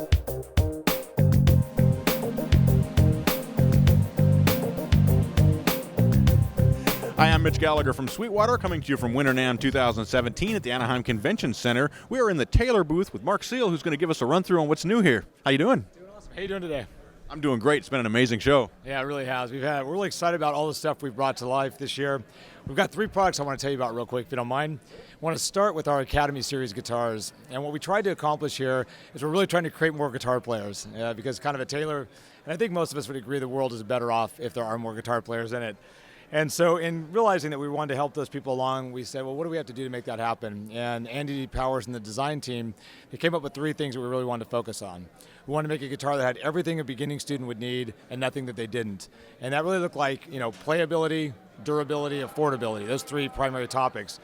Hi, I'm Mitch Gallagher from Sweetwater, coming to you from Winter NAMM 2017 at the Anaheim Convention Center. We are in the Taylor booth with Mark Seal, who's going to give us a run-through on what's new here. How you doing? Doing awesome. How you doing today? I'm doing great. It's been an amazing show. Yeah, it really has. We're really excited about all the stuff we've brought to life this year. We've got 3 products I want to tell you about real quick, if you don't mind. I want to start with our Academy Series guitars. And what we tried to accomplish here is we're really trying to create more guitar players, because kind of at Taylor, and I think most of us would agree the world is better off if there are more guitar players in it. And so in realizing that we wanted to help those people along, we said, well, what do we have to do to make that happen? And Andy Powers and the design team, they came up with 3 things that we really wanted to focus on. We wanted to make a guitar that had everything a beginning student would need and nothing that they didn't. And that really looked like, playability, durability, affordability, those 3 primary topics.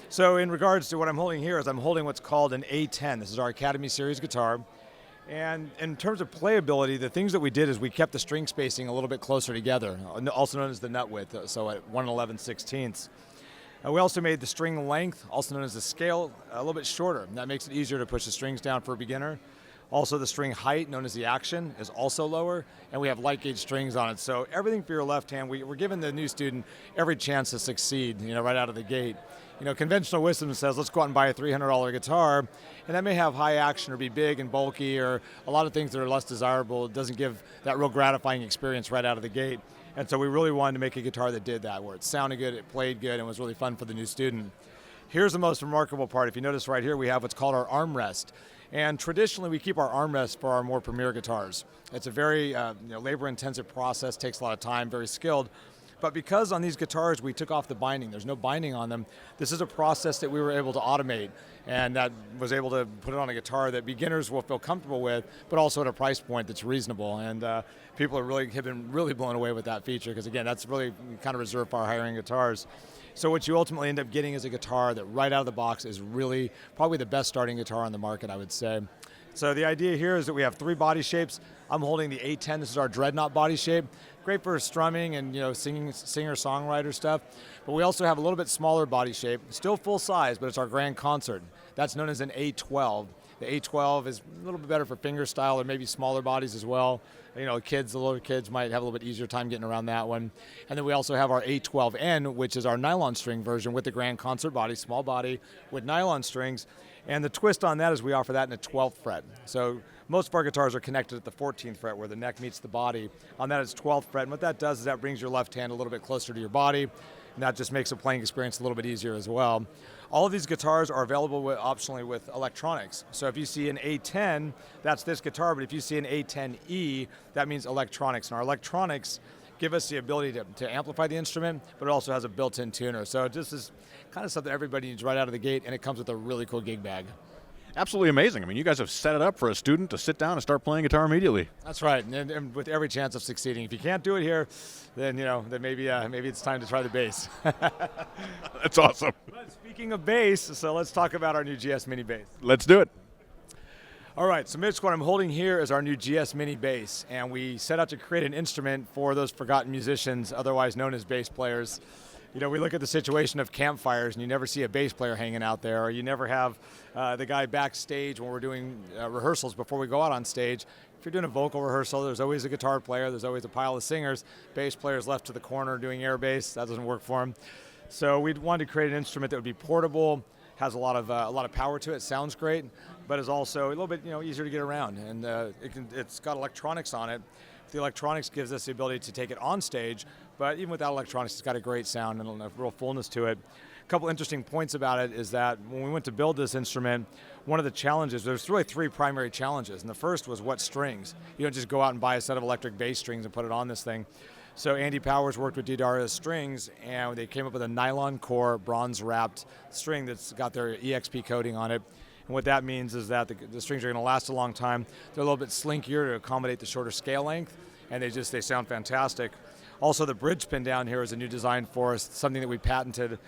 So in regards to what I'm holding here is I'm holding what's called an A10. This is our Academy Series guitar. And in terms of playability, the things that we did is we kept the string spacing a little bit closer together, also known as the nut width, so at 1/11/16. We also made the string length, also known as the scale, a little bit shorter. And that makes it easier to push the strings down for a beginner. Also, the string height, known as the action, is also lower, and we have light gauge strings on it. So everything for your left hand, we're giving the new student every chance to succeed, right out of the gate. Conventional wisdom says, let's go out and buy a $300 guitar, and that may have high action or be big and bulky or a lot of things that are less desirable. It doesn't give that real gratifying experience right out of the gate. And so we really wanted to make a guitar that did that, where it sounded good, it played good, and was really fun for the new student. Here's the most remarkable part. If you notice right here, we have what's called our armrest. And traditionally, we keep our armrest for our more premier guitars. It's a very labor-intensive process, takes a lot of time, very skilled. But because on these guitars we took off the binding, there's no binding on them, this is a process that we were able to automate, and that was able to put it on a guitar that beginners will feel comfortable with, but also at a price point that's reasonable. And people have been really blown away with that feature, because again, that's really kind of reserved for our higher end guitars. So what you ultimately end up getting is a guitar that right out of the box is really probably the best starting guitar on the market, I would say. So the idea here is that we have 3 body shapes. I'm holding the A10. This is our dreadnought body shape. Great for strumming and singing, singer-songwriter stuff. But we also have a little bit smaller body shape, still full size, but it's our grand concert. That's known as an A12. The A12 is a little bit better for fingerstyle or maybe smaller bodies as well. The little kids might have a little bit easier time getting around that one. And then we also have our A12N, which is our nylon string version with the grand concert body, small body with nylon strings. And the twist on that is we offer that in the 12th fret. So most of our guitars are connected at the 14th fret where the neck meets the body. On that it's 12th fret, and what that does is that brings your left hand a little bit closer to your body, and that just makes the playing experience a little bit easier as well. All of these guitars are available optionally with electronics. So if you see an A10, that's this guitar, but if you see an A10E, that means electronics. And our electronics give us the ability to amplify the instrument, but it also has a built-in tuner. So this is kind of something everybody needs right out of the gate, and it comes with a really cool gig bag. Absolutely amazing. I mean, you guys have set it up for a student to sit down and start playing guitar immediately. That's right, and with every chance of succeeding. If you can't do it here, then then maybe it's time to try the bass. That's awesome. But speaking of bass, so let's talk about our new GS Mini bass. Let's do it. All right, so Mitch, what I'm holding here is our new GS Mini bass, and we set out to create an instrument for those forgotten musicians, otherwise known as bass players. We look at the situation of campfires, and you never see a bass player hanging out there, or you never have the guy backstage when we're doing rehearsals before we go out on stage. If you're doing a vocal rehearsal, there's always a guitar player, there's always a pile of singers. Bass players left to the corner doing air bass. That doesn't work for them. So we wanted to create an instrument that would be portable, has a lot of power to it, sounds great, but is also a little bit easier to get around, and it's got electronics on it. The electronics gives us the ability to take it on stage, but even without electronics, it's got a great sound and a real fullness to it. A couple interesting points about it is that when we went to build this instrument, one of the challenges, there's really 3 primary challenges, and the first was what strings. You don't just go out and buy a set of electric bass strings and put it on this thing. So Andy Powers worked with Darius Strings, and they came up with a nylon core, bronze-wrapped string that's got their EXP coating on it. And what that means is that the strings are going to last a long time. They're a little bit slinkier to accommodate the shorter scale length, and they sound fantastic. Also, the bridge pin down here is a new design for us, something that we patented.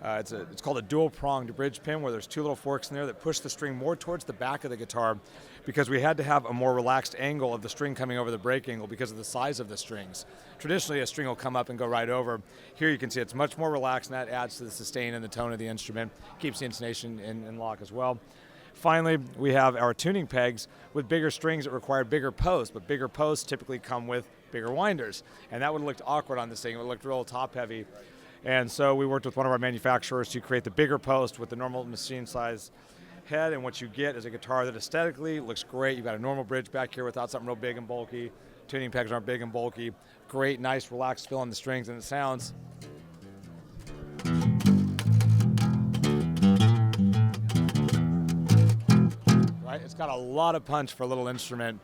It's called a dual-pronged bridge pin, where there's 2 little forks in there that push the string more towards the back of the guitar, because we had to have a more relaxed angle of the string coming over the break angle because of the size of the strings. Traditionally, a string will come up and go right over. Here you can see it's much more relaxed, and that adds to the sustain and the tone of the instrument, keeps the intonation in lock as well. Finally, we have our tuning pegs with bigger strings that require bigger posts, but bigger posts typically come with bigger winders. And that would have looked awkward on this thing. It would have looked real top heavy. And so we worked with one of our manufacturers to create the bigger post with the normal machine size head, and what you get is a guitar that aesthetically looks great. You've got a normal bridge back here without something real big and bulky. Tuning pegs aren't big and bulky. Great, nice, relaxed feel on the strings, and it sounds right. It's got a lot of punch for a little instrument.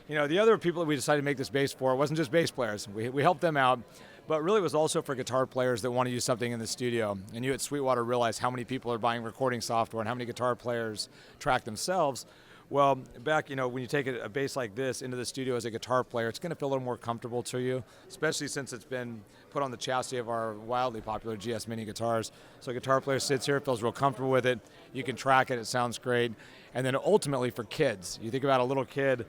You know, the other people that we decided to make this bass for, it wasn't just bass players. We helped them out, but really it was also for guitar players that want to use something in the studio. And you at Sweetwater realized how many people are buying recording software and how many guitar players track themselves. Well, back, you know, when you take a bass like this into the studio as a guitar player, it's going to feel a little more comfortable to you, especially since it's been put on the chassis of our wildly popular GS Mini guitars. So a guitar player sits here, feels real comfortable with it. You can track it, it sounds great. And then ultimately for kids, you think about a little kid.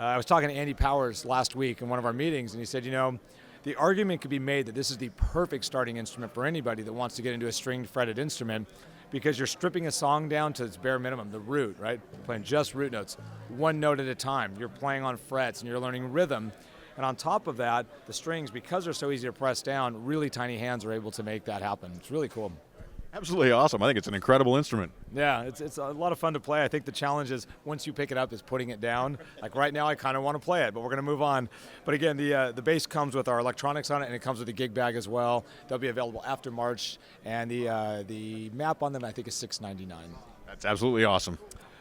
I was talking to Andy Powers last week in one of our meetings, and he said, you know, the argument could be made that this is the perfect starting instrument for anybody that wants to get into a stringed fretted instrument, because you're stripping a song down to its bare minimum, the root, right? You're playing just root notes, one note at a time. You're playing on frets and you're learning rhythm. And on top of that, the strings, because they're so easy to press down, really tiny hands are able to make that happen. It's really cool. Absolutely awesome. I think it's an incredible instrument. Yeah, it's a lot of fun to play. I think the challenge is once you pick it up is putting it down. Like right now I kind of want to play it, but we're going to move on. But again, the bass comes with our electronics on it, and it comes with a gig bag as well. They'll be available after March, and the map on them I think is $6.99. That's absolutely awesome.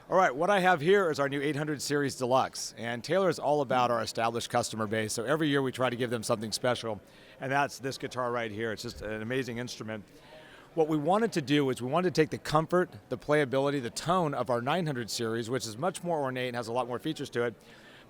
All right, what I have here is our new 800 Series Deluxe, and Taylor is all about our established customer base, so every year we try to give them something special, and that's this guitar right here. It's just an amazing instrument. What we wanted to do is we wanted to take the comfort, the playability, the tone of our 900 series, which is much more ornate and has a lot more features to it,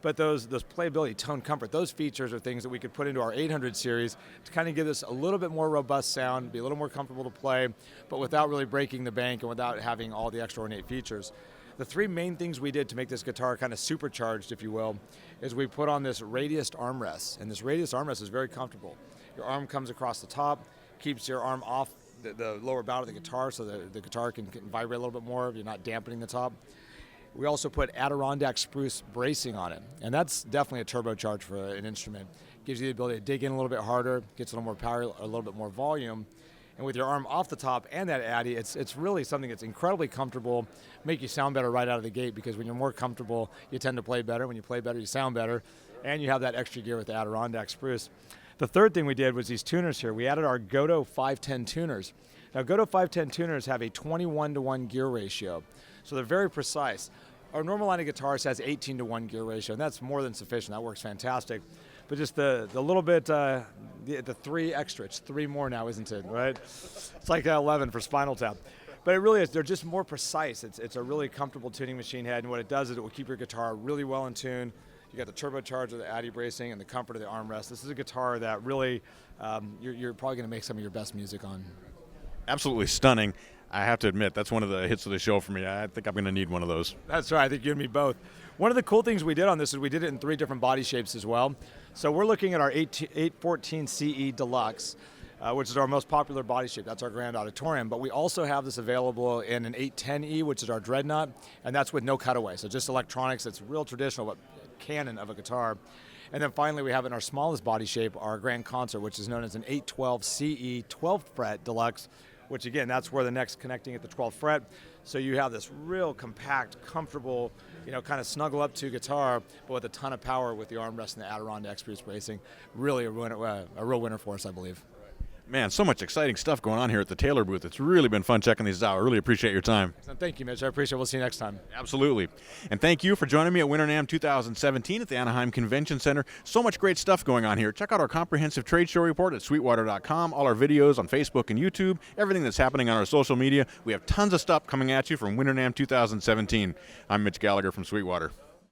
but those playability, tone, comfort, those features are things that we could put into our 800 series to kind of give us a little bit more robust sound, be a little more comfortable to play, but without really breaking the bank and without having all the extra ornate features. The three main things we did to make this guitar kind of supercharged, if you will, is we put on this radiused armrest, and this radiused armrest is very comfortable. Your arm comes across the top, keeps your arm off the lower bout of the guitar so that the guitar can vibrate a little bit more if you're not dampening the top. We also put Adirondack spruce bracing on it, and that's definitely a turbocharge for an instrument. Gives you the ability to dig in a little bit harder, gets a little more power, a little bit more volume. And with your arm off the top and that Addy, it's really something that's incredibly comfortable, make you sound better right out of the gate, because when you're more comfortable, you tend to play better. When you play better, you sound better, and you have that extra gear with the Adirondack spruce. The third thing we did was these tuners here. We added our Goto 510 tuners. Now, Goto 510 tuners have a 21-to-1 gear ratio, so they're very precise. Our normal line of guitars has 18-to-1 gear ratio, and that's more than sufficient. That works fantastic. But just the little bit, the 3 extra, it's 3 more now, isn't it, right? It's like 11 for Spinal Tap. But it really is, they're just more precise. It's a really comfortable tuning machine head, and what it does is it will keep your guitar really well in tune. You got the turbocharge of the Addy bracing and the comfort of the armrest. This is a guitar that really, you're probably going to make some of your best music on. Absolutely stunning. I have to admit, that's one of the hits of the show for me. I think I'm going to need one of those. That's right. I think you and me both. One of the cool things we did on this is we did it in 3 different body shapes as well. So we're looking at our 814 CE Deluxe, which is our most popular body shape. That's our Grand Auditorium. But we also have this available in an 810E, which is our Dreadnought, and that's with no cutaway. So just electronics. It's real traditional, but canon of a guitar. And then finally, we have in our smallest body shape our Grand Concert, which is known as an 812 CE 12th fret Deluxe, which again, that's where the neck's connecting at the 12th fret. So you have this real compact, comfortable, kind of snuggle up to guitar, but with a ton of power with the armrest and the Adirondack spruce bracing. Really a real winner for us, I believe. Man, so much exciting stuff going on here at the Taylor booth. It's really been fun checking these out. I really appreciate your time. Thank you, Mitch. I appreciate it. We'll see you next time. Absolutely. And thank you for joining me at Winter NAMM 2017 at the Anaheim Convention Center. So much great stuff going on here. Check out our comprehensive trade show report at sweetwater.com, all our videos on Facebook and YouTube, everything that's happening on our social media. We have tons of stuff coming at you from Winter NAMM 2017. I'm Mitch Gallagher from Sweetwater.